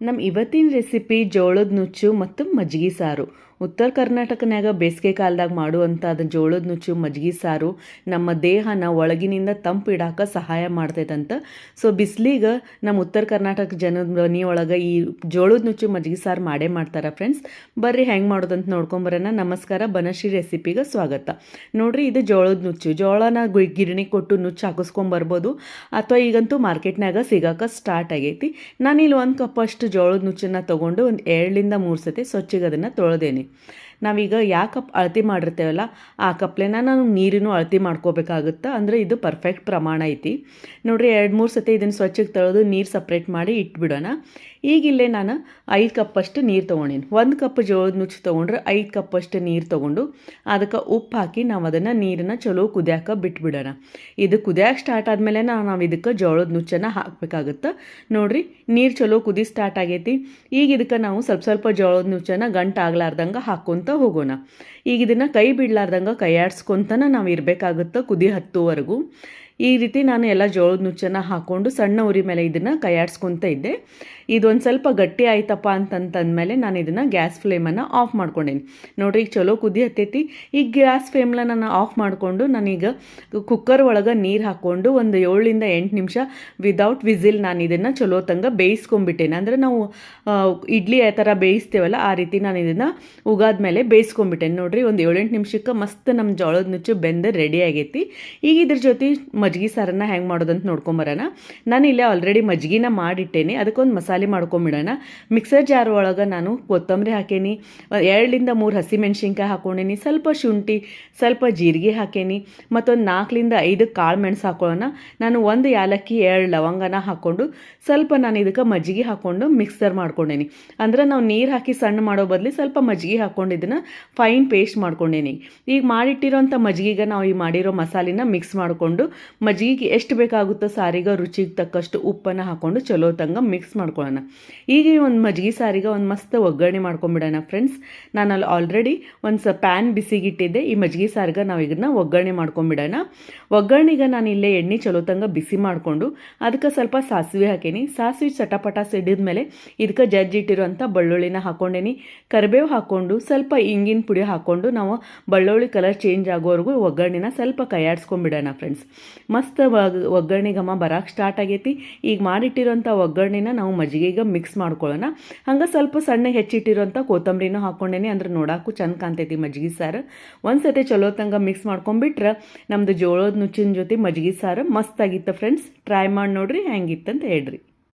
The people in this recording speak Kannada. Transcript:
ನಮ್ಮ ಇವತ್ತಿನ ರೆಸಿಪಿ ಜೋಳದ ನುಚ್ಚು ಮತ್ತು ಮಜ್ಜಿಗೆ ಸಾರು. ಉತ್ತರ ಕರ್ನಾಟಕನ್ಯಾಗ ಬೇಸಿಗೆ ಕಾಲದಾಗ ಮಾಡುವಂಥದ್ದು ಜೋಳದ ನುಚ್ಚು ಮಜ್ಜಿಗೆ ಸಾರು ನಮ್ಮ ದೇಹನ ಒಳಗಿನಿಂದ ತಂಪು ಇಡಾಕ ಸಹಾಯ ಮಾಡ್ತೈತಂತ. ಸೊ ಬಿಸಿಲಿಗೆ ನಮ್ಮ ಉತ್ತರ ಕರ್ನಾಟಕ ಜನದ ಮನೆಯೊಳಗೆ ಈ ಜೋಳದ ನುಚ್ಚು ಮಜ್ಜಿಗೆ ಸಾರು ಮಾಡೇ ಮಾಡ್ತಾರೆ ಫ್ರೆಂಡ್ಸ್. ಬರ್ರಿ ಹೆಂಗೆ ಮಾಡೋದಂತ ನೋಡ್ಕೊಂಬರೋಣ. ನಮಸ್ಕಾರ, ಬನಶ್ರೀ ರೆಸಿಪಿಗೆ ಸ್ವಾಗತ. ನೋಡ್ರಿ, ಇದು ಜೋಳದ ನುಚ್ಚು. ಜೋಳನ ಗಿರಣಿ ಕೊಟ್ಟು ನುಚ್ಚು ಹಾಕಿಸ್ಕೊಂಬರ್ಬೋದು, ಅಥವಾ ಈಗಂತೂ ಮಾರ್ಕೆಟ್ನಾಗ ಸಿಗಾಕ ಸ್ಟಾರ್ಟ್ ಆಗೈತಿ. ನಾನಿಲ್ಲಿ 1 ಕಪ್ ಅಷ್ಟು ಜೋಳದ ನುಚ್ಚನ್ನು ತೊಗೊಂಡು ಒಂದು 2 3 ಸತಿ ಸ್ವಚ್ಛಗೆ ಅದನ್ನು ತೊಳೆದೇನಿ. ನಾವೀಗ ಯಾವ ಕಪ್ ಅಳತೆ ಮಾಡಿರ್ತೇವಲ್ಲ ಆ ಕಪ್ಲೆನ ನಾನು ನೀರಿನೂ ಅಳತೆ ಮಾಡ್ಕೋಬೇಕಾಗುತ್ತೆ. ಅಂದರೆ ಇದು ಪರ್ಫೆಕ್ಟ್ ಪ್ರಮಾಣ ಐತಿ. ನೋಡಿರಿ, 2 3 ಸತಿ ಇದನ್ನು ಸ್ವಚ್ಛಗೆ ತೊಳೆದು ನೀರು ಸಪ್ರೇಟ್ ಮಾಡಿ ಇಟ್ಬಿಡೋಣ. ಈಗಿಲ್ಲೇ ನಾನು 5 ಕಪ್ಪಷ್ಟು ನೀರು ತೊಗೊಂಡೀನಿ. 1 ಕಪ್ ಜೋಳದ ನುಚ್ಚು ತೊಗೊಂಡ್ರೆ 5 ಕಪ್ಪಷ್ಟು ನೀರು ತೊಗೊಂಡು ಅದಕ್ಕೆ ಉಪ್ಪು ಹಾಕಿ ನಾವು ಅದನ್ನು ನೀರನ್ನು ಚಲೋ ಕುದಿಯಾಕ ಬಿಟ್ಬಿಡೋಣ. ಇದು ಕುದಿಯಾಕೆ ಸ್ಟಾರ್ಟ್ ಆದಮೇಲೆ ನಾವು ಇದಕ್ಕೆ ಜೋಳದ ನುಚ್ಚನ್ನು ಹಾಕಬೇಕಾಗುತ್ತೆ. ನೋಡಿರಿ, ನೀರು ಚಲೋ ಕುದಿ ಸ್ಟಾರ್ಟ್ ಆಗೈತಿ. ಈಗ ಇದಕ್ಕೆ ನಾವು ಸ್ವಲ್ಪ ಜೋಳದ ನುಚ್ಚನ್ನು ಗಂಟು ಆಗ್ಲಾರ್ದಂಗೆ ಹಾಕ್ಕೊಂತ ಹೋಗೋಣ. ಈಗ ಇದನ್ನು ಕೈ ಬಿಡ್ಲಾರ್ದಂಗೆ ಕೈಯಾಡ್ಸ್ಕೊಂತನ ನಾವು ಇರಬೇಕಾಗುತ್ತೆ ಕುದಿ ಹತ್ತುವರೆಗೂ. ಈ ರೀತಿ ನಾನು ಎಲ್ಲ ಜೋಳದ ನುಚ್ಚನ್ನು ಹಾಕ್ಕೊಂಡು ಸಣ್ಣ ಉರಿ ಮೇಲೆ ಇದನ್ನು ಕೈಯಾಡ್ಸ್ಕೊತ ಇದ್ದೆ. ಇದೊಂದು ಸ್ವಲ್ಪ ಗಟ್ಟಿ ಆಯ್ತಪ್ಪ ಅಂತಂತಂದಮೇಲೆ ನಾನು ಇದನ್ನು ಗ್ಯಾಸ್ ಫ್ಲೇಮನ್ನು ಆಫ್ ಮಾಡ್ಕೊಂಡೇನಿ. ನೋಡಿರಿ, ಈಗ ಚಲೋ ಕುದಿ ಹತ್ತೈತಿ. ಈಗ ಗ್ಯಾಸ್ ಫ್ಲೇಮ್ನ ನಾನು ಆಫ್ ಮಾಡಿಕೊಂಡು ನಾನೀಗ ಕುಕ್ಕರ್ ಒಳಗೆ ನೀರು ಹಾಕ್ಕೊಂಡು ಒಂದು 7 ರಿಂದ 8 ನಿಮಿಷ ವಿದೌಟ್ ವಿಸಿಲ್ ನಾನು ಇದನ್ನು ಚಲೋ ತಂಗ ಬೇಯಿಸ್ಕೊಂಬಿಟ್ಟೇನೆ. ಅಂದರೆ ನಾವು ಇಡ್ಲಿ ಆ ಥರ ಬೇಯಿಸ್ತೇವಲ್ಲ ಆ ರೀತಿ ನಾನು ಇದನ್ನು ಉಗಾದ್ಮೇಲೆ ಬೇಯಿಸ್ಕೊಂಬಿಟ್ಟೇನೆ. ನೋಡಿರಿ, ಒಂದು 7-8 ನಿಮಿಷಕ್ಕೆ ಮಸ್ತ್ ನಮ್ಮ ಜೋಳದ ನುಚ್ಚು ಬೆಂದು ರೆಡಿ ಆಗೈತಿ. ಈಗ ಇದ್ರ ಜೊತೆ ಮಜ್ಜಿಗೆ ಸಾರನ್ನು ಹೆಂಗೆ ಮಾಡೋದಂತ ನೋಡ್ಕೊಂಬರೋಣ. ನಾನು ಇಲ್ಲೇ ಆಲ್ರೆಡಿ ಮಜ್ಜಿಗೆನ ಮಾಡಿಟ್ಟೇನೆ. ಅದಕ್ಕೊಂದು ಮಸಾಲೆ ಮಾಡ್ಕೊಂಬಿಡೋಣ. ಮಿಕ್ಸರ್ ಜಾರ್ ಒಳಗೆ ನಾನು ಕೊತ್ತಂಬರಿ ಹಾಕೇನಿ, 2 ರಿಂದ 3 ಹಸಿಮೆಣ್ಸಿನ್ಕಾಯಿ ಹಾಕೊಂಡೇನಿ, ಸ್ವಲ್ಪ ಶುಂಠಿ, ಸ್ವಲ್ಪ ಜೀರಿಗೆ ಹಾಕೇನಿ, ಮತ್ತೊಂದು 4 ರಿಂದ 5 ಕಾಳು ಮೆಣಸು ಹಾಕೊಳ್ಳೋಣ. ನಾನು 1 ಯಾಲಕ್ಕಿ 2 ಲವಂಗನ ಹಾಕ್ಕೊಂಡು ಸ್ವಲ್ಪ ನಾನು ಇದಕ್ಕೆ ಮಜ್ಜಿಗೆ ಹಾಕ್ಕೊಂಡು ಮಿಕ್ಸರ್ ಮಾಡ್ಕೊಂಡೇನಿ. ಅಂದರೆ ನಾವು ನೀರು ಹಾಕಿ ಸಣ್ಣ ಮಾಡೋ ಬದಲು ಸ್ವಲ್ಪ ಮಜ್ಜಿಗೆ ಹಾಕ್ಕೊಂಡು ಇದನ್ನು ಫೈನ್ ಪೇಸ್ಟ್ ಮಾಡ್ಕೊಂಡೇನಿ. ಈಗ ಮಾಡಿಟ್ಟಿರೋಂಥ ಮಜ್ಜಿಗೆಗೆ ನಾವು ಈ ಮಾಡಿರೋ ಮಸಾಲಿನ ಮಿಕ್ಸ್ ಮಾಡಿಕೊಂಡು ಮಜ್ಜಿಗೆ ಎಷ್ಟು ಬೇಕಾಗುತ್ತೋ ಸಾರಿಗೆ ರುಚಿಗೆ ತಕ್ಕಷ್ಟು ಉಪ್ಪನ್ನು ಹಾಕ್ಕೊಂಡು ಚಲೋ ತಂಗ ಮಿಕ್ಸ್ ಮಾಡ್ಕೊಳ್ಳೋಣ. ಈಗ ಒಂದು ಮಜ್ಜಿಗೆ ಸಾರಿಗೆ ಒಂದು ಮಸ್ತ್ ಒಗ್ಗರಣೆ ಮಾಡ್ಕೊಂಬಿಡೋಣ ಫ್ರೆಂಡ್ಸ್. ನಾನು ಅಲ್ಲಿ ಆಲ್ರೆಡಿ ಒಂದು ಪ್ಯಾನ್ ಬಿಸಿಗಿಟ್ಟಿದ್ದೆ. ಈ ಮಜ್ಜಿಗೆ ಸಾರಿಗೆ ನಾವು ಇದನ್ನ ಒಗ್ಗರಣೆ ಮಾಡ್ಕೊಂಬಿಡೋಣ. ಒಗ್ಗರಣೆಗೆ ನಾನು ಇಲ್ಲೇ ಎಣ್ಣೆ ಚಲೋ ತಂಗ ಬಿಸಿ ಮಾಡಿಕೊಂಡು ಅದಕ್ಕೆ ಸ್ವಲ್ಪ ಸಾಸಿವೆ ಹಾಕೇನಿ. ಸಾಸಿವೆ ಚಟಪಟ ಸಿಡಿದ ಮೇಲೆ ಇದಕ್ಕೆ ಜಜ್ಜಿಟ್ಟಿರುವಂಥ ಬೆಳ್ಳುಳ್ಳಿನ ಹಾಕ್ಕೊಂಡೇನಿ. ಕರಿಬೇವು ಹಾಕ್ಕೊಂಡು ಸ್ವಲ್ಪ ಇಂಗಿನ ಪುಡಿ ಹಾಕ್ಕೊಂಡು ನಾವು ಬೆಳ್ಳುಳ್ಳಿ ಕಲರ್ ಚೇಂಜ್ ಆಗೋವರೆಗೂ ಒಗ್ಗರಣೆನ ಸ್ವಲ್ಪ ಕೈಯಾಡ್ಸ್ಕೊಂಬಿಡೋಣ ಫ್ರೆಂಡ್ಸ್. ಮಸ್ತ್ ಒಗ್ಗರಣೆ ಘಮ ಬರೋಕ್ಕೆ ಸ್ಟಾರ್ಟ್ ಆಗೈತಿ. ಈಗ ಮಾಡಿಟ್ಟಿರೋಂಥ ಒಗ್ಗರಣೆನ ನಾವು ಮಜ್ಜಿಗೆಗೆ ಮಿಕ್ಸ್ ಮಾಡ್ಕೊಳ್ಳೋಣ. ಹಂಗೆ ಸ್ವಲ್ಪ ಸಣ್ಣ ಹೆಚ್ಚಿಟ್ಟಿರೋಂಥ ಕೊತ್ತಂಬರಿನೂ ಹಾಕ್ಕೊಂಡೇನಿ. ಅಂದ್ರೆ ನೋಡೋಕ್ಕೂ ಚಂದ ಕಾಣ್ತೈತಿ ಮಜ್ಜಿಗೆ ಸಾರು. ಒಂದು ಸತಿ ಚಲೋ ತಂಗ ಮಿಕ್ಸ್ ಮಾಡ್ಕೊಂಡ್ಬಿಟ್ರೆ ನಮ್ಮದು ಜೋಳದ ನುಚ್ಚಿನ ಜೊತೆ ಮಜ್ಜಿಗೆ ಸಾರು ಮಸ್ತ್ ಆಗಿತ್ತು ಫ್ರೆಂಡ್ಸ್. ಟ್ರೈ ಮಾಡಿ ನೋಡ್ರಿ ಹೆಂಗಿತ್ತಂತ ಹೇಳ್ರಿ.